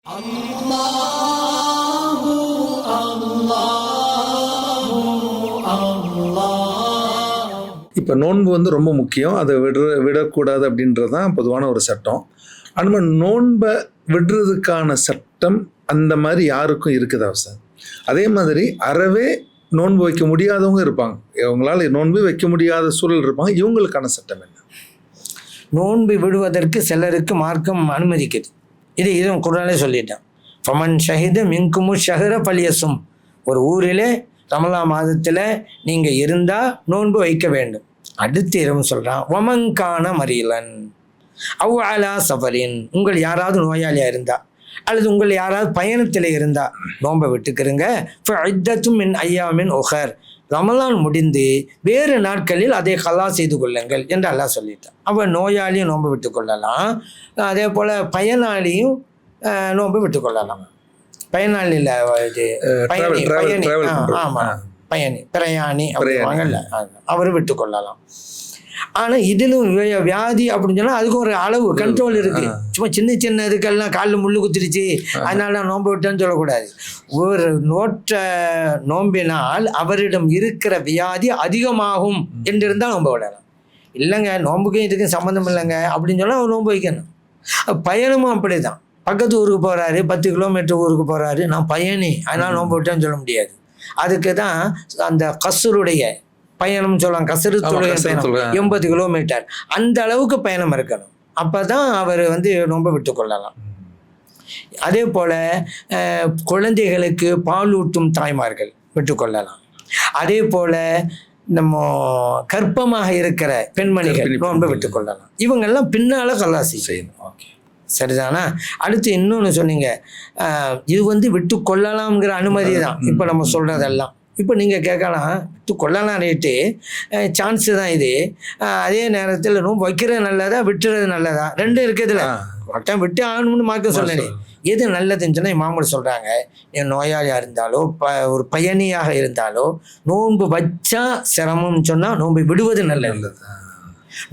அல்லாஹு அல்லாஹு அல்லாஹ். இப்போ நோன்பு வந்து ரொம்ப முக்கியம், அதை விடக்கூடாது அப்படின்றது தான் பொதுவான ஒரு சட்டம். ஆனால் நோன்பை விடுறதுக்கான சட்டம் அந்த மாதிரி யாருக்கும் இருக்குதா சார்? அதே மாதிரி அறவே நோன்பு வைக்க முடியாதவங்க இருப்பாங்க, அவங்களால நோன்பு வைக்க முடியாத சூழல் இருப்பாங்க, இவங்களுக்கான சட்டம் என்ன? நோன்பு விடுவதற்கு சிலருக்கு மார்க்கம் அனுமதிக்குது. இதுவும் குர்ஆனிலே சொல்லிட்டான், ஃபமன் ஷஹித மின்குமு ஷஹர பலியசும். ஒரு ஊரிலே ரமலான் மாதத்தில் நீங்கள் இருந்தால் நோன்பு வைக்க வேண்டும். அடுத்து இரவு சொல்கிறான், வமங்கான மரீலன் அவ் அலா சஃபரின். உங்கள் யாராவது நோயாளியாக இருந்தால் அல்லது உங்கள் யாராவது பயணத்தில் இருந்தால் நோன்பை விட்டுக்கிறங்க. ஃபஇத்தத்தும் மின் ஐயாமின் உஹர். ரமலான் முடிந்து வேறு நாட்களில் அதை கலா செய்து கொள்ளுங்கள் என்று அல்லாஹ் சொல்லிட்டான். அப்போ நோயாளியும் நோன்பு விட்டு கொள்ளலாம், அதே போல் பயனாளியும் நோன்பு விட்டு கொள்ளலாம். பயனாளி இல்லை, இது பயணி, ஆமாம் பயணி, பிரயாணி அப்படிவாங்கல்ல, அவரும் விட்டு கொள்ளலாம். ஆனால் இதிலும் வியாதி அப்படின்னு சொன்னால் அதுக்கு ஒரு அளவு கண்ட்ரோல் இருக்குது. சும்மா சின்ன சின்ன இதுக்கெல்லாம் காலில் முள்ளு குத்திருச்சு அதனால நான் நோன்பு விட்டேன்னு சொல்லக்கூடாது. ஒரு நோம்பினால் அவரிடம் இருக்கிற வியாதி அதிகமாகும் என்றிருந்தால் நோன்பு விடலாம். இல்லைங்க நோன்புக்கும் இதுக்கும் சம்மந்தம் இல்லைங்க அப்படின்னு சொன்னால் அவர் நோன்பு வைக்கணும். பயணமும் அப்படி தான். பக்கத்து ஊருக்கு போகிறாரு, 10 கிலோமீட்டர் ஊருக்கு போகிறாரு, நான் பயணி அதனால் நோன்பு விட்டேன்னு சொல்ல முடியாது. அதுக்கு தான் அந்த கஸ்ருடைய பயணம் சொல்லலாம். கசருத்துடைய பயணம் 80 கிலோமீட்டர் அந்த அளவுக்கு பயணம் இருக்கணும். அப்போ தான் அவர் வந்து நோன்பை விட்டு கொள்ளலாம். அதே போல் குழந்தைகளுக்கு பாலூட்டும் தாய்மார்கள் விட்டுக்கொள்ளலாம். அதே போல் நம்ம கர்ப்பமாக இருக்கிற பெண்மணிகள் நோன்பை விட்டுக்கொள்ளலாம். இவங்கெல்லாம் பின்னால் கல்லாசி செய்யணும். ஓகே, சரிதானா? அடுத்து இன்னொன்று சொன்னீங்க, இது வந்து விட்டு கொள்ளலாம்ங்கிற அனுமதி தான் இப்போ நம்ம சொல்கிறதெல்லாம். இப்போ நீங்கள் கேட்கலாம், விட்டு கொள்ளலாம் ரேட்டு சான்ஸு தான் இது. அதே நேரத்தில் நோன்பு வைக்கிறது நல்லதா விட்டுறது நல்லதா? ரெண்டும் இருக்குதுல்ல. ஒருத்தன் விட்டு ஆகணும்னு மார்க்க சொல்லணும். எது நல்லதுன்னு சொன்னால் இமாமர் சொல்கிறாங்க, என் நோயாளியாக இருந்தாலோ ஒரு பயணியாக இருந்தாலோ நோன்பு வச்சா சிரமம்னு சொன்னால் நோன்பு விடுவது நல்லது.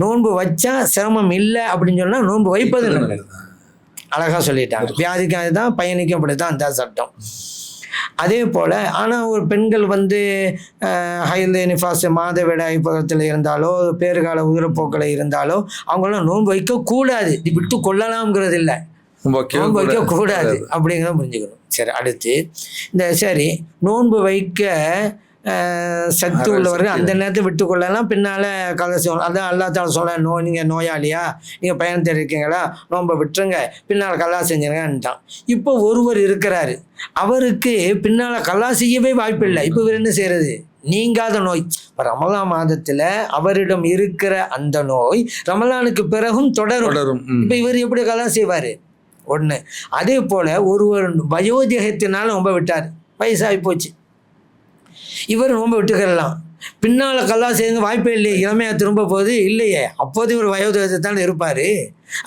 நோன்பு வச்சா சிரமம் இல்லை அப்படின்னு சொன்னால் நோன்பு வைப்பது நல்லது. அழகாக சொல்லிட்டாங்க. வியாதிக்கும் அதுதான், பயணிக்கும் அப்படி தான் அந்த சட்டம். அதே போல் ஆனால் ஒரு பெண்கள் வந்து ஹைல நிஃபாஸ் மாதவிடாய் பக்கத்தில் இருந்தாலோ பேறுகால உதிரப்போக்கில் இருந்தாலோ அவங்களாம் நோன்பு வைக்கக்கூடாது. விட்டு கொள்ளலாம்ங்கிறது இல்லை, நோன்பு வைக்கக்கூடாது அப்படிங்கிறத புரிஞ்சுக்கணும். சரி, அடுத்து சரி நோன்பு வைக்க சக்தி உள்ளவர்கள் அந்த நேரத்தை விட்டு கொள்ளலாம், பின்னால் கதை செய்யணும். அதான் அல்லா தாலா சொல்ல, நீங்கள் நோயாளியா, நீங்கள் பயணத்தில் இருக்கீங்களா, நோன்பை விட்டுருங்க, பின்னால் கல்லா செஞ்சுருங்கன்ட்டான். இப்போ ஒருவர் இருக்கிறாரு, அவருக்கு பின்னால் கல்லா செய்யவே வாய்ப்பில்லை. இப்போ இவர் என்ன செய்யறது? நீங்காத நோய். இப்போ ரமலான் மாதத்தில் அவரிடம் இருக்கிற அந்த நோய் ரமலானுக்கு பிறகும் தொடரும். இப்போ இவர் எப்படி கல்லா செய்வார்? ஒன்று. அதே போல் ஒருவர் வயோதிகத்தினால நோன்பை விட்டார், வயசாகி போச்சு, இவர் நோன்பை விட்டுக்கலாம். பின்னால் கல்லா செய்ய வாய்ப்பே இல்லையே, இளமையாக திரும்ப போகுது இல்லையே, அப்போது இவர் வயோதிகத்தை தான் இருப்பார்.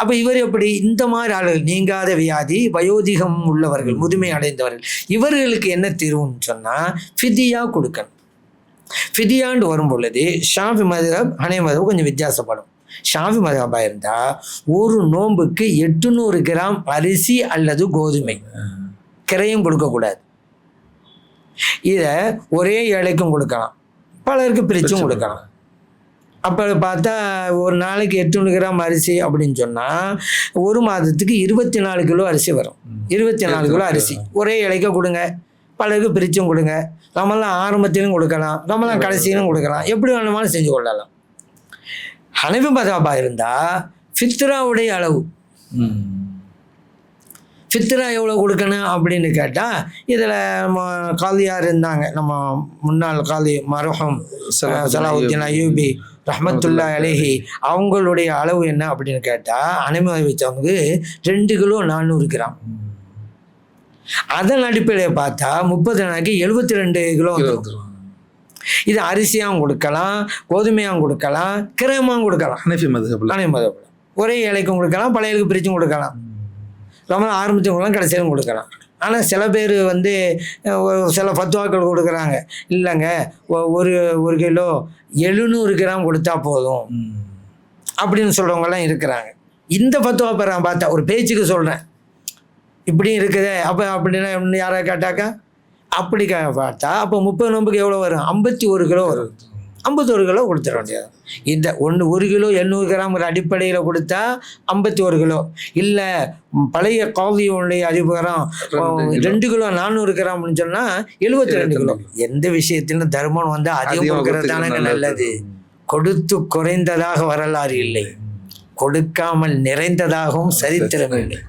அப்போ இவர் எப்படி? இந்த மாதிரி ஆளுகள், நீங்காத வியாதி, வயோதிகம் உள்ளவர்கள், முதுமை அடைந்தவர்கள், இவர்களுக்கு என்ன தீர்வுன்னு சொன்னால் ஃபிதியா கொடுக்கணும். ஃபிதியாண்டு வரும் பொழுது ஷாஃபி மதுஹப் ஹனஃபி மதுஹப் கொஞ்சம் வித்தியாசப்படும். ஷாஃபி மதுஹபாக இருந்தால் ஒரு நோன்புக்கு 800 கிராம் அரிசி அல்லது கோதுமை, கிரையும் கொடுக்கக்கூடாது. இதை ஒரே ஏழைக்கும் கொடுக்கலாம், பலருக்கு பிரிச்சும் கொடுக்கலாம். அப்போ பார்த்தா ஒரு நாளைக்கு 800 கிராம் அரிசி அப்படின்னு சொன்னால் ஒரு மாதத்துக்கு 24 கிலோ அரிசி வரும். 24 கிலோ அரிசி ஒரே இலைக்க கொடுங்க, பலருக்கு பிரிச்சும் கொடுங்க. ரமலான் ஆரம்பத்திலும் கொடுக்கலாம், ரமலான் கடைசியிலும் கொடுக்கலாம், எப்படி வேணுமாலும் செஞ்சு கொள்ளலாம். ஹனஃபி மதுஹபாக இருந்தால் ஃபித்ராவுடைய அளவு, ஃபித்ரா எவ்வளோ கொடுக்கணும் அப்படின்னு கேட்டால், இதில் நம்ம காலியார் இருந்தாங்க, நம்ம முன்னாள் காலி மர்ஹூம் சலாஹுத்தீன் அய்யூபி ரஹ்மத்துல்லாஹி அலைஹி, அவங்களுடைய அளவு என்ன அப்படின்னு கேட்டால் அனுமதி வச்சவங்க 2 கிலோ 400 கிராம். அதன் அடிப்படையை பார்த்தா 30 நாளைக்கு 72 கிலோ வந்துடும். இது அரிசியாகவும் கொடுக்கலாம், கோதுமையாகவும் கொடுக்கலாம், கிரயமாகவும் கொடுக்கலாம். ஹனஃபி மதுஹப் ஒரே இலைக்கும் கொடுக்கலாம், பழையலுக்கு பிரிச்சும் கொடுக்கலாம், ரொம்ப ஆரம்பித்தவங்களாம் கடைசியிலும் கொடுக்கலாம். ஆனால் சில பேர் வந்து சில ஃபத்வாக்கள் கொடுக்குறாங்க, இல்லைங்க ஒரு கிலோ 700 கிராம் கொடுத்தா போதும் அப்படின்னு சொல்கிறவங்கலாம் இருக்கிறாங்க. இந்த ஃபத்வா பார்த்தா ஒரு பேச்சுக்கு சொல்கிறேன், இப்படியும் இருக்குதே அப்போ அப்படின்னா யாரை கேட்டாக்கா அப்படி பார்த்தா அப்போ 30 நோம்புக்கு எவ்வளோ வரும்? 51 கிலோ வரும். 51 கிலோ கொடுத்துட வேண்டியது. இந்த 1 கிலோ 800 கிராம் அடிப்படையில் கொடுத்தா 51 கிலோ. இல்லை பழைய காவியுடைய அறிவுகரம் 2 கிலோ 400 கிராம்னு சொன்னால் 72 கிலோ. எந்த விஷயத்திலும் தர்மம் வந்து அதிகம் கொடுக்கறது தானே நல்லது. கொடுத்து குறைந்ததாக வரலாறு இல்லை, கொடுக்காமல் நிறைந்ததாகவும் சரித்திரம் இல்லை.